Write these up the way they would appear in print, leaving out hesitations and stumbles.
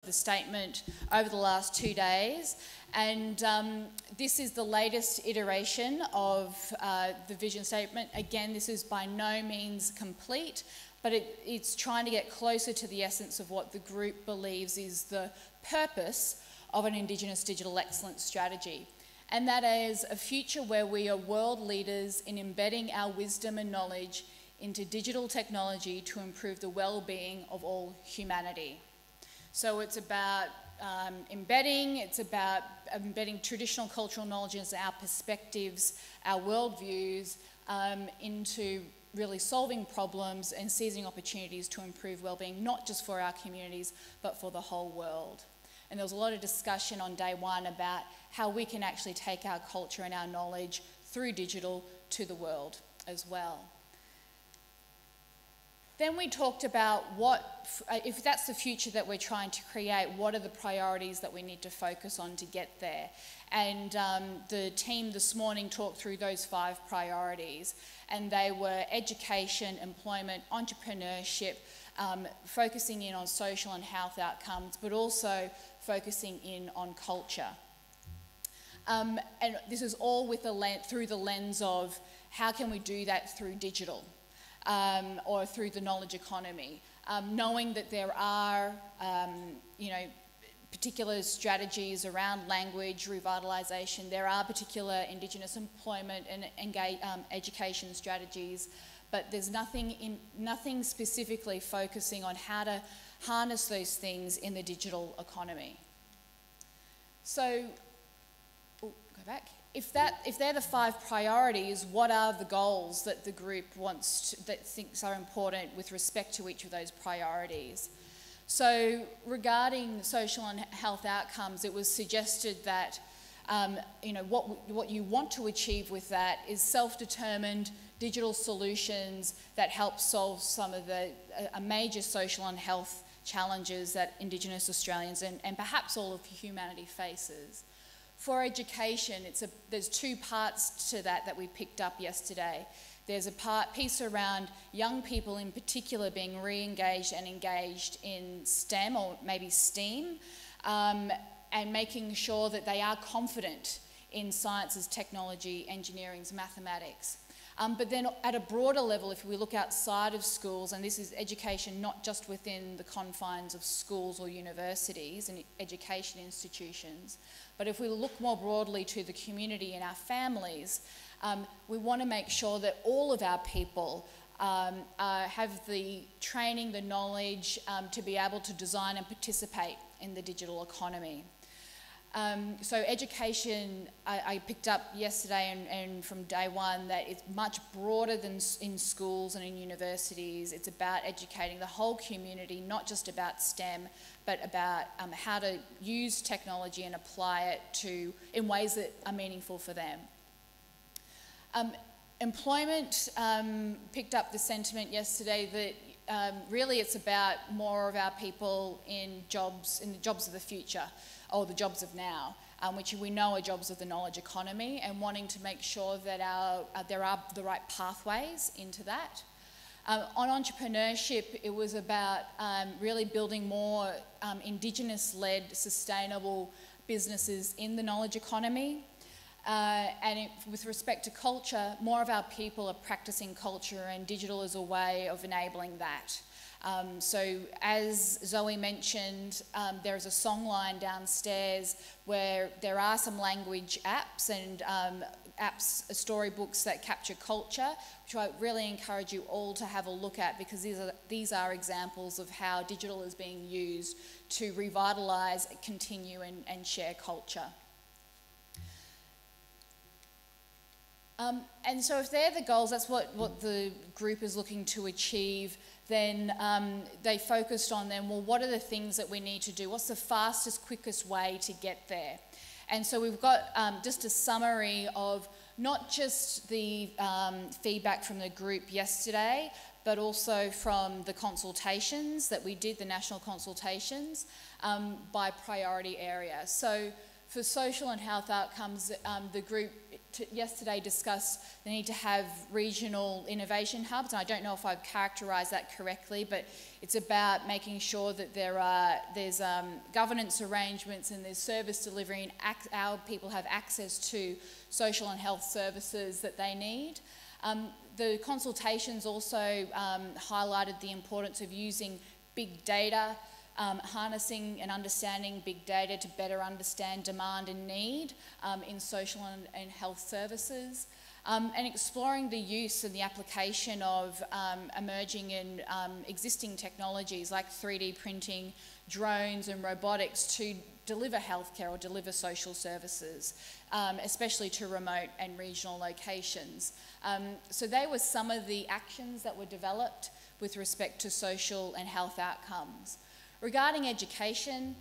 the statement over the last 2 days, and this is the latest iteration of the vision statement. Again, this is by no means complete, but it's trying to get closer to the essence of what the group believes is the purpose of an Indigenous digital excellence strategy, and that is a future where we are world leaders in embedding our wisdom and knowledge into digital technology to improve the well-being of all humanity. So it's about embedding traditional cultural knowledges, our perspectives, our worldviews into really solving problems and seizing opportunities to improve well-being, not just for our communities, but for the whole world. And there was a lot of discussion on day one about how we can actually take our culture and our knowledge through digital to the world as well. Then we talked about if that's the future that we're trying to create, what are the priorities that we need to focus on to get there? And the team this morning talked through those 5 priorities, and they were education, employment, entrepreneurship, focusing in on social and health outcomes, but also focusing in on culture. And this is all with through the lens of how can we do that through digital? Or through the knowledge economy, knowing that there are, particular strategies around language revitalisation. There are particular Indigenous employment and education strategies, but there's nothing specifically focusing on how to harness those things in the digital economy. So, go back. If they're the 5 priorities, what are the goals that the group thinks are important with respect to each of those priorities? So regarding social and health outcomes, it was suggested that what you want to achieve with that is self-determined digital solutions that help solve some of the major social and health challenges that Indigenous Australians and perhaps all of humanity faces. For education, there's 2 parts to that we picked up yesterday. There's a piece around young people in particular being re-engaged and engaged in STEM or maybe STEAM, and making sure that they are confident in sciences, technology, engineering, mathematics. But then at a broader level, if we look outside of schools, and this is education not just within the confines of schools or universities and education institutions, but if we look more broadly to the community and our families, we want to make sure that all of our people have the training, the knowledge to be able to design and participate in the digital economy. So education, I picked up yesterday and from day one that it's much broader than in schools and in universities. It's about educating the whole community, not just about STEM, but about how to use technology and apply it in ways that are meaningful for them. Employment picked up the sentiment yesterday that really it's about more of our people in the jobs of the future, or the jobs of now, which we know are jobs of the knowledge economy, and wanting to make sure that there are the right pathways into that. On entrepreneurship, it was about really building more Indigenous-led sustainable businesses in the knowledge economy. With respect to culture, more of our people are practicing culture, and digital is a way of enabling that. So as Zoe mentioned, there is a songline downstairs where there are some language apps and storybooks that capture culture, which I really encourage you all to have a look at, because these are examples of how digital is being used to revitalise, continue and share culture. And so if they're the goals, that's what the group is looking to achieve, then they focused on then, well, what are the things that we need to do? What's the fastest, quickest way to get there? And so we've got just a summary of not just the feedback from the group yesterday, but also from the consultations that we did, the national consultations, by priority area. So for social and health outcomes, the group yesterday discussed the need to have regional innovation hubs, and I don't know if I've characterised that correctly, but it's about making sure that there's governance arrangements and there's service delivery, and our people have access to social and health services that they need. The consultations also highlighted the importance of using big data, harnessing and understanding big data to better understand demand and need in social and health services, and exploring the use and the application of emerging and existing technologies like 3D printing, drones and robotics to deliver healthcare or deliver social services, especially to remote and regional locations. So they were some of the actions that were developed with respect to social and health outcomes. Regarding education,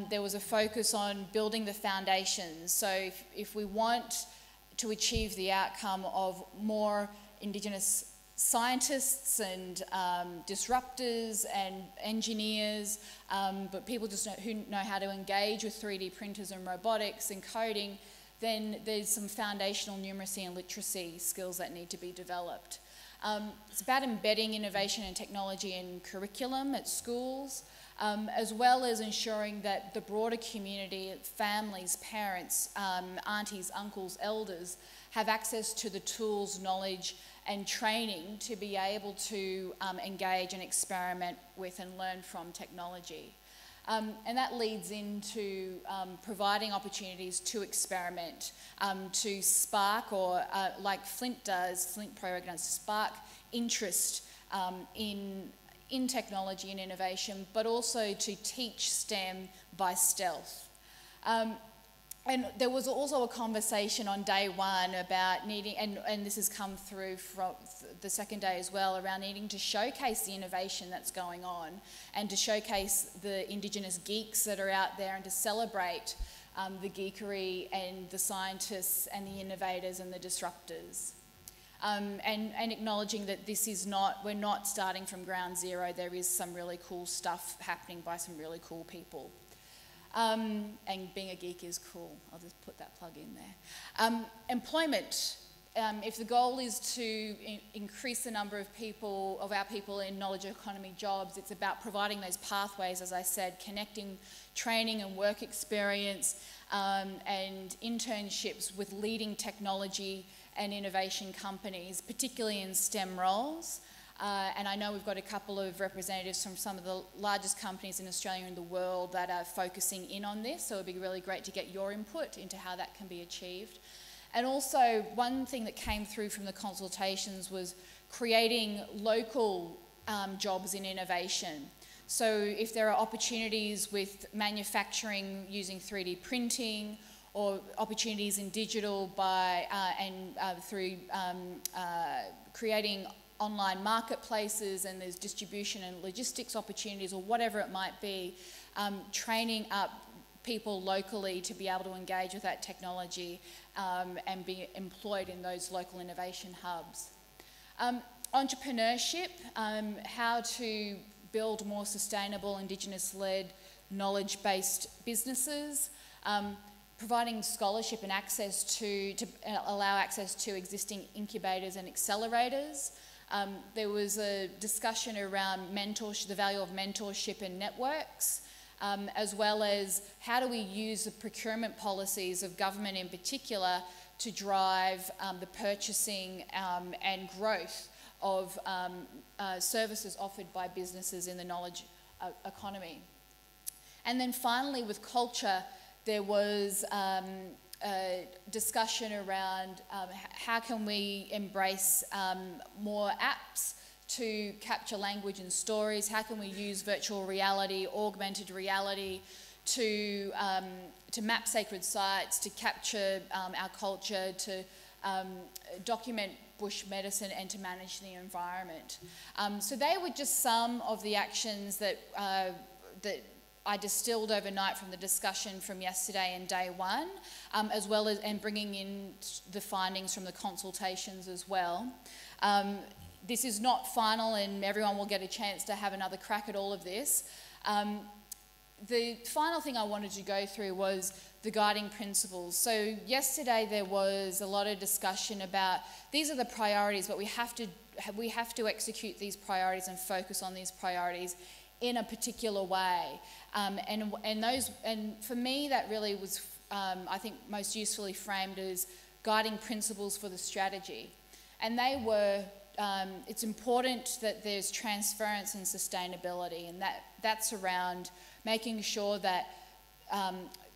there was a focus on building the foundations. So if we want to achieve the outcome of more Indigenous scientists and disruptors and engineers, but people just who know how to engage with 3D printers and robotics and coding, then there's some foundational numeracy and literacy skills that need to be developed. It's about embedding innovation and technology in curriculum at schools, as well as ensuring that the broader community, families, parents, aunties, uncles, elders, have access to the tools, knowledge and training to be able to engage and experiment with and learn from technology. And that leads into providing opportunities to experiment, to spark, or like Flint program does, spark interest in technology and innovation, but also to teach STEM by stealth. And there was also a conversation on day one about needing, and this has come through from the second day as well, around needing to showcase the innovation that's going on and to showcase the Indigenous geeks that are out there and to celebrate the geekery and the scientists and the innovators and the disruptors. And acknowledging that this is we're not starting from ground zero. There is some really cool stuff happening by some really cool people. And being a geek is cool. I'll just put that plug in there. Employment. If the goal is to increase the number of our people in knowledge economy jobs, it's about providing those pathways, as I said, connecting training and work experience and internships with leading technology and innovation companies, particularly in STEM roles. And I know we've got a couple of representatives from some of the largest companies in Australia and the world that are focusing in on this, so it'd be really great to get your input into how that can be achieved. And also, one thing that came through from the consultations was creating local jobs in innovation. So if there are opportunities with manufacturing using 3D printing, or opportunities in digital through creating online marketplaces, and there's distribution and logistics opportunities, or whatever it might be, training up people locally to be able to engage with that technology and be employed in those local innovation hubs. Entrepreneurship, how to build more sustainable Indigenous-led knowledge-based businesses, providing scholarship and access to allow access to existing incubators and accelerators. There was a discussion around the value of mentorship and networks, as well as how do we use the procurement policies of government in particular to drive the purchasing and growth of services offered by businesses in the knowledge economy. And then finally, with culture, there was a discussion around how can we embrace more apps to capture language and stories, how can we use virtual reality, augmented reality to map sacred sites, to capture our culture, to document bush medicine and to manage the environment. So they were just some of the actions that I distilled overnight from the discussion from yesterday and day one, as well as bringing in the findings from the consultations as well. This is not final, and everyone will get a chance to have another crack at all of this. the final thing I wanted to go through was the guiding principles. So yesterday there was a lot of discussion about these are the priorities, but we have to execute these priorities and focus on these priorities in a particular way. And for me that really was, I think, most usefully framed as guiding principles for the strategy. And they were, it's important that there's transference and sustainability, and that's around making sure that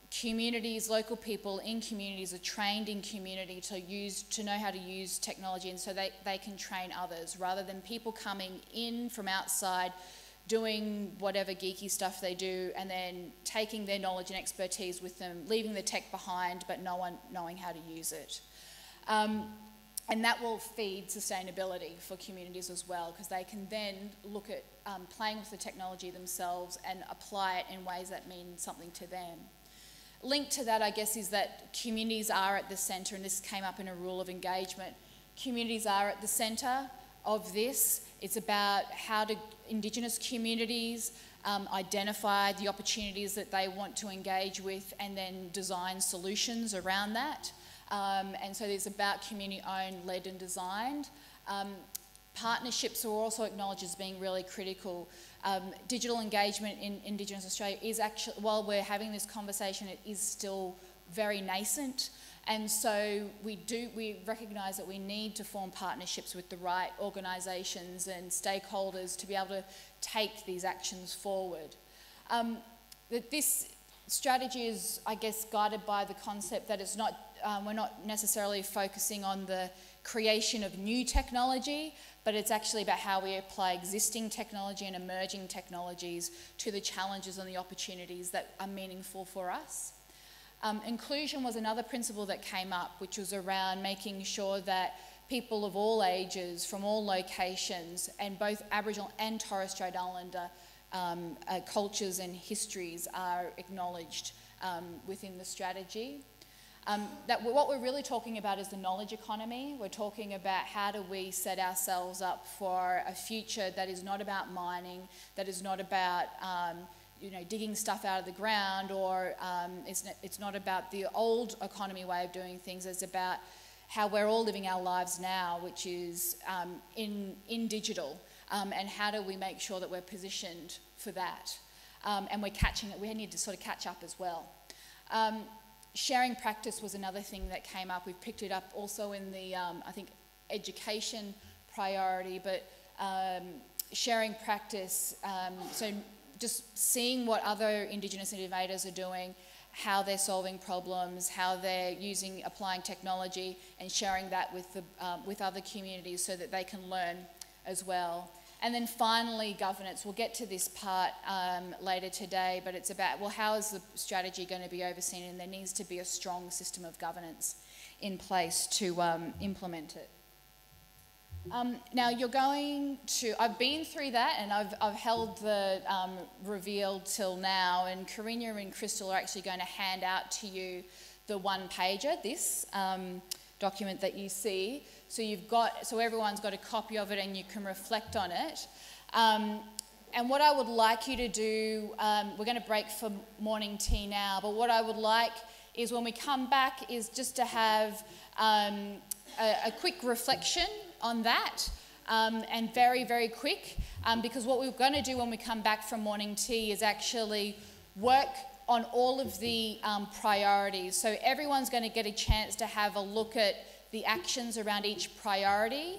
communities, local people in communities are trained in community to know how to use technology, and so they can train others, rather than people coming in from outside doing whatever geeky stuff they do and then taking their knowledge and expertise with them, leaving the tech behind but no one knowing how to use it. And that will feed sustainability for communities as well, because they can then look at playing with the technology themselves and apply it in ways that mean something to them. Linked to that, I guess, is that communities are at the centre, and this came up in a rule of engagement. Communities are at the centre of this. It's about how do Indigenous communities identify the opportunities that they want to engage with and then design solutions around that. And so it's about community-owned, led and designed. Partnerships are also acknowledged as being really critical. Digital engagement in Indigenous Australia is actually, while we're having this conversation, it is still very nascent. And so we recognise that we need to form partnerships with the right organisations and stakeholders to be able to take these actions forward. That this strategy is, I guess, guided by the concept that it's not, we're not necessarily focusing on the creation of new technology, but it's actually about how we apply existing technology and emerging technologies to the challenges and the opportunities that are meaningful for us. Inclusion was another principle that came up, which was around making sure that people of all ages, from all locations, and both Aboriginal and Torres Strait Islander cultures and histories are acknowledged within the strategy. What we're really talking about is the knowledge economy. We're talking about how do we set ourselves up for a future that is not about mining, that is not about digging stuff out of the ground, or it's not about the old economy way of doing things. It's about how we're all living our lives now, which is in digital, and how do we make sure that we're positioned for that. And we need to sort of catch up as well. Sharing practice was another thing that came up. We've picked it up also in the, I think, education priority, but sharing practice, so just seeing what other Indigenous innovators are doing, how they're solving problems, how they're applying technology, and sharing that with other communities so that they can learn as well. And then finally, governance. We'll get to this part later today, but it's about, well, how is the strategy going to be overseen? And there needs to be a strong system of governance in place to implement it. Now you're going to, I've been through that, and I've held the reveal till now, and Karina and Crystal are actually going to hand out to you the one-pager, this document that you see. So everyone's got a copy of it and you can reflect on it. And what I would like you to do, we're going to break for morning tea now, but what I would like is when we come back is just to have a quick reflection on that, and very, very quick, because what we're going to do when we come back from morning tea is actually work on all of the priorities. So everyone's going to get a chance to have a look at the actions around each priority.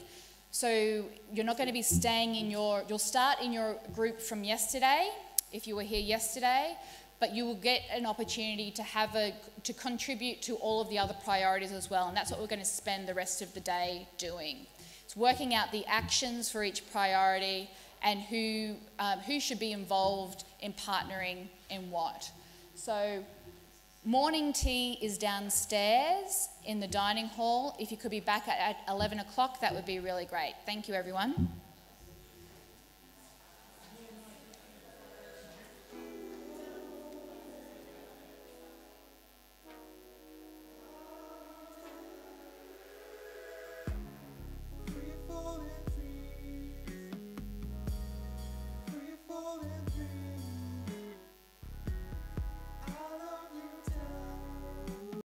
So you're not going to be staying in you'll start in your group from yesterday, if you were here yesterday, but you will get an opportunity to contribute to all of the other priorities as well, and that's what we're going to spend the rest of the day doing. It's working out the actions for each priority and who should be involved in partnering in what. So morning tea is downstairs in the dining hall. If you could be back at 11 o'clock, that would be really great. Thank you, everyone.